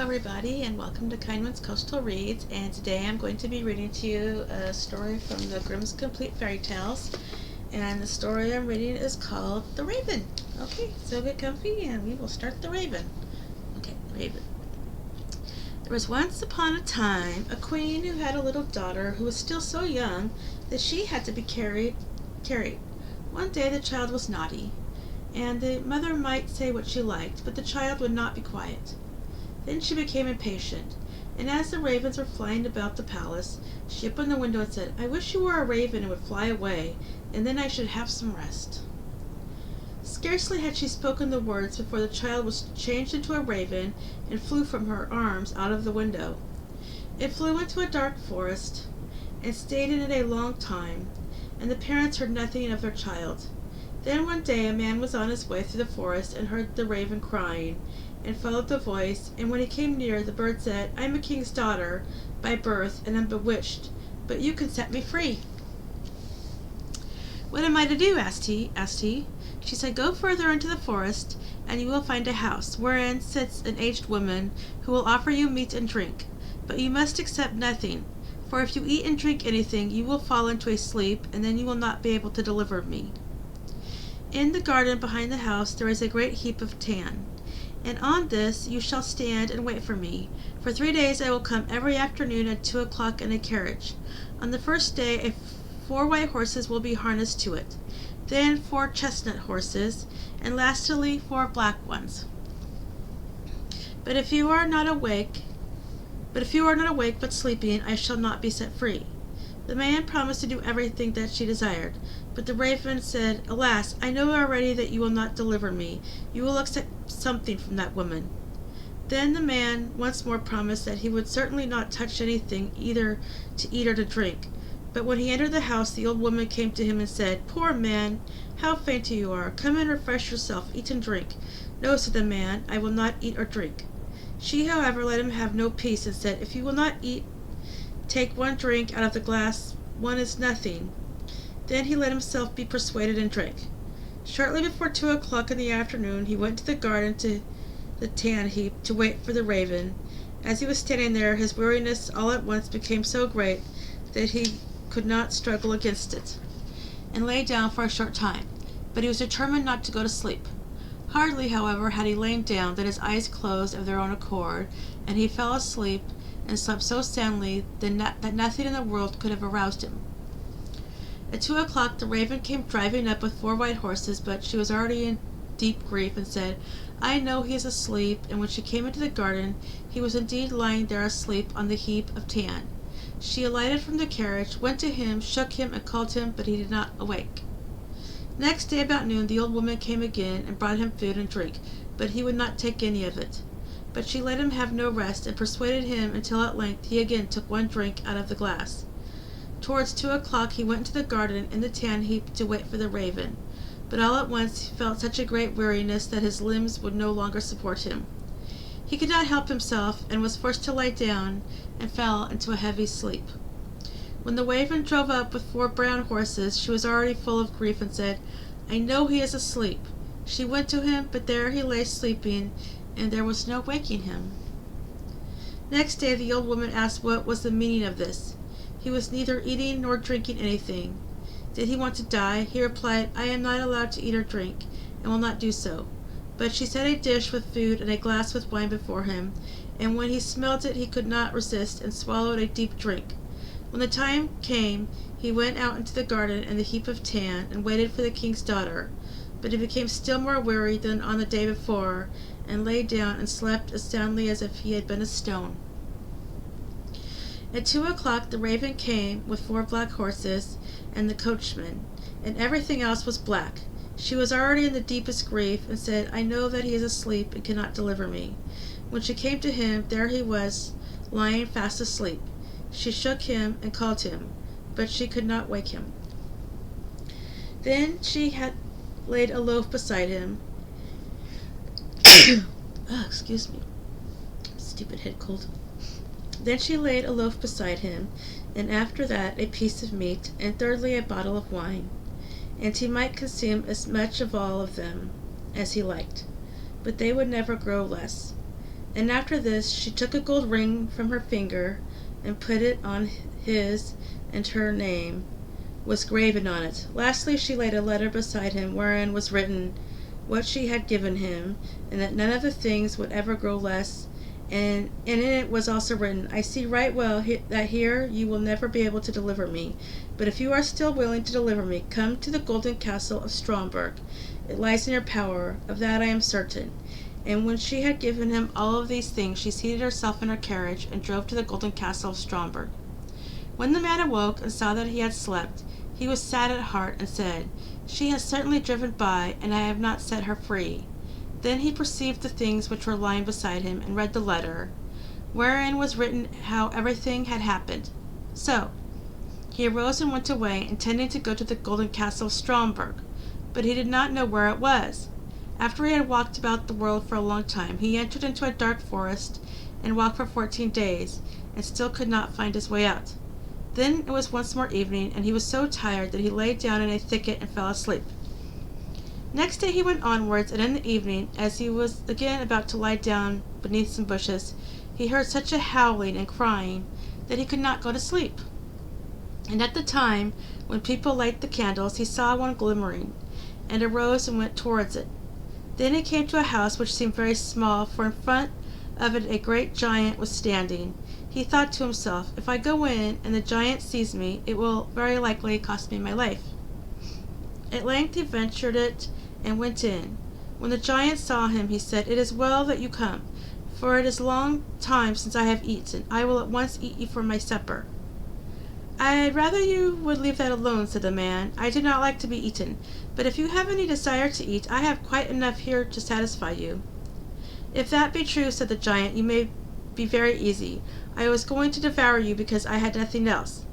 everybody, and welcome to Kindwyn's Coastal Reads. And today I'm going to be reading to you a story from the Grimm's Complete Fairy Tales. And the story I'm reading is called The Raven. Okay, so get comfy and we will start The Raven. Okay, The Raven. There was once upon a time a queen who had a little daughter who was still so young that she had to be carried. One day the child was naughty, and the mother might say what she liked, but the child would not be quiet. Then she became impatient, and as the ravens were flying about the palace, she opened the window and said, "I wish you were a raven and would fly away, and then I should have some rest." Scarcely had she spoken the words before the child was changed into a raven and flew from her arms out of the window. It flew into a dark forest and stayed in it a long time, and the parents heard nothing of their child. Then one day a man was on his way through the forest and heard the raven crying, and followed the voice, and when he came near, the bird said, "I am a king's daughter by birth, and am bewitched, but you can set me free." "What am I to do?" asked he. She said, "Go further into the forest, and you will find a house, wherein sits an aged woman, who will offer you meat and drink. But you must accept nothing, for if you eat and drink anything, you will fall into a sleep, and then you will not be able to deliver me. In the garden behind the house there is a great heap of tan, and on this you shall stand and wait for me. For 3 days I will come every afternoon at 2 o'clock in a carriage. On the first day 4 white horses will be harnessed to it, then 4 chestnut horses, and lastly 4 black ones. But if you are not awake but sleeping, I shall not be set free." The man promised to do everything that she desired, but the raven said, "Alas, I know already that you will not deliver me. You will accept something from that woman." Then the man once more promised that he would certainly not touch anything either to eat or to drink. But when he entered the house, the old woman came to him and said, "Poor man, how faint you are! Come and refresh yourself, eat and drink." "No," said the man, "I will not eat or drink." She, however, let him have no peace, and said, "If you will not eat, take 1 drink out of the glass, 1 is nothing." Then he let himself be persuaded and drank. Shortly before 2 o'clock in the afternoon, he went to the garden to the tan heap to wait for the raven. As he was standing there, his weariness all at once became so great that he could not struggle against it, and lay down for a short time, but he was determined not to go to sleep. Hardly, however, had he lain down than his eyes closed of their own accord, and he fell asleep and slept so soundly that nothing in the world could have aroused him. At 2 o'clock the raven came driving up with 4 white horses, but she was already in deep grief, and said, "I know he is asleep." And when she came into the garden, he was indeed lying there asleep on the heap of tan. She alighted from the carriage, went to him, shook him, and called him, but he did not awake. Next day about noon the old woman came again and brought him food and drink, but he would not take any of it. But she let him have no rest, and persuaded him until at length he again took 1 drink out of the glass. Towards 2 o'clock he went into the garden in the tan heap to wait for the raven, but all at once he felt such a great weariness that his limbs would no longer support him. He could not help himself, and was forced to lie down, and fell into a heavy sleep. When the raven drove up with 4 brown horses, she was already full of grief, and said, "I know he is asleep." She went to him, but there he lay sleeping, and there was no waking him. Next day the old woman asked what was the meaning of this. He was neither eating nor drinking anything. Did he want to die? He replied, "I am not allowed to eat or drink, and will not do so." But she set a dish with food and a glass with wine before him, and when he smelled it he could not resist, and swallowed a deep drink. When the time came, he went out into the garden and the heap of tan, and waited for the king's daughter. But he became still more weary than on the day before, and lay down and slept as soundly as if he had been a stone. At 2 o'clock the raven came with 4 black horses and the coachman, and everything else was black. She was already in the deepest grief, and said, "I know that he is asleep and cannot deliver me." When she came to him, there he was, lying fast asleep. She shook him and called him, but she could not wake him. Then she had laid a loaf beside him. Excuse me. Stupid head cold. Then she laid a loaf beside him, and after that a piece of meat, and thirdly a bottle of wine, and he might consume as much of all of them as he liked, but they would never grow less. And after this she took a gold ring from her finger and put it on his, and her name was graven on it. Lastly she laid a letter beside him, wherein was written what she had given him, and that none of the things would ever grow less. And in it was also written, I see right well that here you will never be able to deliver me. But if you are still willing to deliver me, come to the golden castle of Stromberg. It lies in your power, of that I am certain. And when she had given him all of these things, she seated herself in her carriage and drove to the golden castle of Stromberg. When the man awoke and saw that he had slept, he was sad at heart and said, She has certainly driven by, and I have not set her free. Then he perceived the things which were lying beside him, and read the letter, wherein was written how everything had happened. So he arose and went away, intending to go to the golden castle of Stromberg, but he did not know where it was. After he had walked about the world for a long time, he entered into a dark forest, and walked for 14 days, and still could not find his way out. Then it was once more evening, and he was so tired that he lay down in a thicket and fell asleep. Next day he went onwards, and in the evening, as he was again about to lie down beneath some bushes, he heard such a howling and crying that he could not go to sleep. And at the time when people light the candles, he saw one glimmering, and arose and went towards it. Then he came to a house which seemed very small, for in front of it a great giant was standing. He thought to himself, If I go in, and the giant sees me, it will very likely cost me my life. At length he ventured it, and went in. When the giant saw him, he said, It is well that you come, for it is a long time since I have eaten. I will at once eat you for my supper. I'd rather you would leave that alone, said the man. I do not like to be eaten, but if you have any desire to eat, I have quite enough here to satisfy you. If that be true, said the giant, you may be very easy. I was going to devour you because I had nothing else.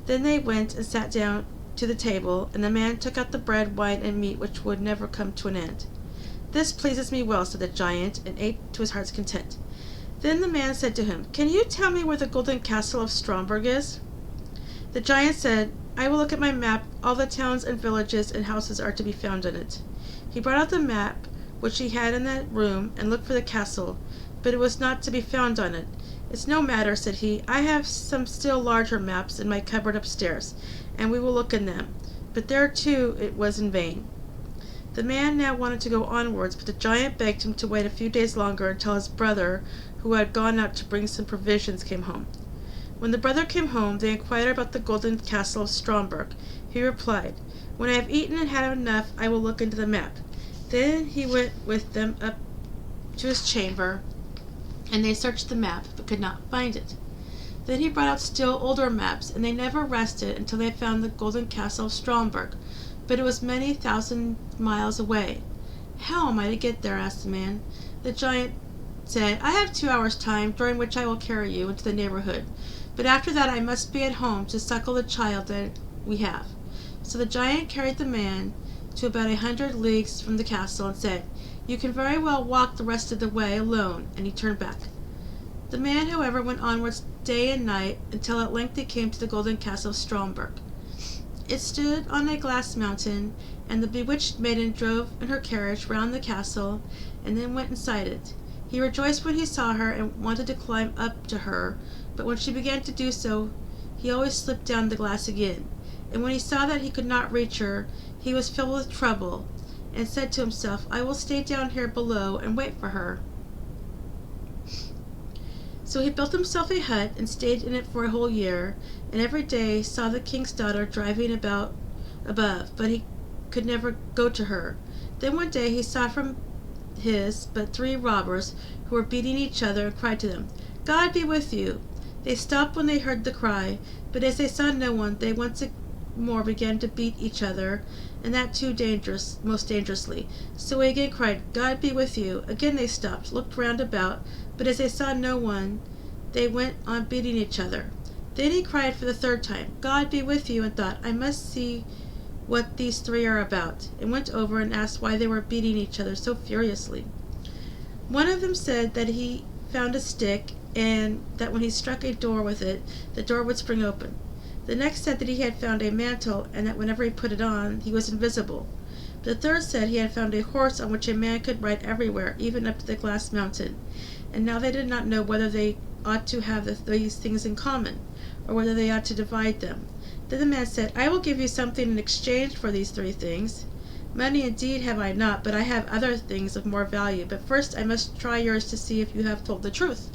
Then they went and sat down to the table, and the man took out the bread, wine, and meat which would never come to an end. This pleases me well, said the giant, and ate to his heart's content. Then the man said to him, Can you tell me where the golden castle of Stromberg is? The giant said, I will look at my map. All the towns and villages and houses are to be found in it. He brought out the map which he had in that room, and looked for the castle, but it was not to be found on it. It's no matter, said he. I have some still larger maps in my cupboard upstairs, and we will look in them. But there too it was in vain. The man now wanted to go onwards, but the giant begged him to wait a few days longer until his brother, who had gone out to bring some provisions, came home. When the brother came home, they inquired about the golden castle of Stromberg. He replied, When I have eaten and had enough, I will look into the map. Then he went with them up to his chamber, and they searched the map, but could not find it. Then he brought out still older maps, and they never rested until they found the golden castle of Stromberg, but it was many thousand miles away. How am I to get there? Asked the man. The giant said, I have 2 hours' time, during which I will carry you into the neighborhood, but after that I must be at home to suckle the child that we have. So the giant carried the man to about 100 leagues from the castle, and said, You can very well walk the rest of the way alone, and he turned back. The man, however, went onwards day and night, until at length he came to the golden castle of Stromberg. It stood on a glass mountain, and the bewitched maiden drove in her carriage round the castle, and then went inside it. He rejoiced when he saw her, and wanted to climb up to her, but when she began to do so, he always slipped down the glass again. And when he saw that he could not reach her, he was filled with trouble, and said to himself, I will stay down here below and wait for her. So he built himself a hut, and stayed in it for a whole year, and every day saw the king's daughter driving about above, but he could never go to her. Then one day he saw from his but 3 robbers, who were beating each other, and cried to them, God be with you. They stopped when they heard the cry, but as they saw no one, they once more began to beat each other, and that too most dangerously. So he again cried, God be with you. Again they stopped, looked round about, but as they saw no one, they went on beating each other. Then he cried for the 3rd time, God be with you, and thought, I must see what these 3 are about, and went over and asked why they were beating each other so furiously. One of them said that he found a stick, and that when he struck a door with it, the door would spring open. The next said that he had found a mantle, and that whenever he put it on, he was invisible. The 3rd said he had found a horse on which a man could ride everywhere, even up to the glass mountain. and now they did not know whether they ought to have these things in common, or whether they ought to divide them. Then the man said, I will give you something in exchange for these 3 things. Money indeed have I not, but I have other things of more value. But first I must try yours to see if you have told the truth.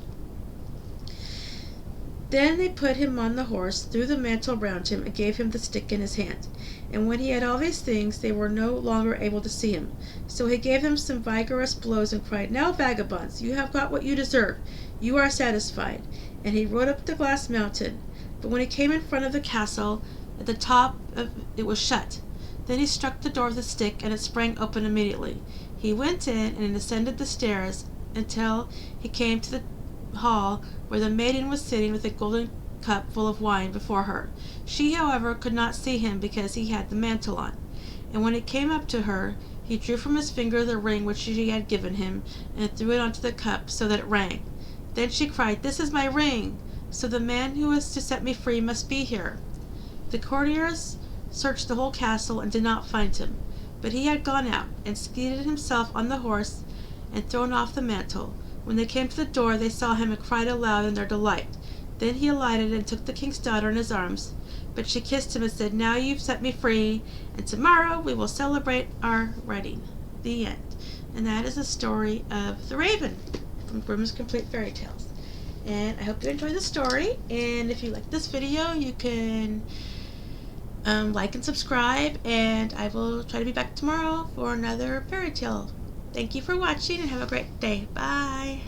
Then they put him on the horse, threw the mantle round him, and gave him the stick in his hand. And when he had all these things, they were no longer able to see him. So he gave them some vigorous blows, and cried, Now, vagabonds, you have got what you deserve. You are satisfied. And he rode up the glass mountain. But when he came in front of the castle, at the top of it was shut. Then he struck the door with a stick, and it sprang open immediately. He went in, and ascended the stairs until he came to the hall, where the maiden was sitting with a golden cup full of wine before her. She, however, could not see him, because he had the mantle on. And when he came up to her, he drew from his finger the ring which she had given him, and threw it onto the cup, so that it rang. Then she cried, This is my ring! So the man who is to set me free must be here. The courtiers searched the whole castle, and did not find him. But he had gone out, and seated himself on the horse, and thrown off the mantle. When they came to the door, they saw him, and cried aloud in their delight. Then he alighted, and took the king's daughter in his arms. But she kissed him, and said, Now you've set me free, and tomorrow we will celebrate our wedding. The end. And that is the story of The Raven from Grimm's Complete Fairy Tales. And I hope you enjoyed the story, and if you like this video, you can like and subscribe, and I will try to be back tomorrow for another fairy tale. Thank you for watching, and have a great day. Bye!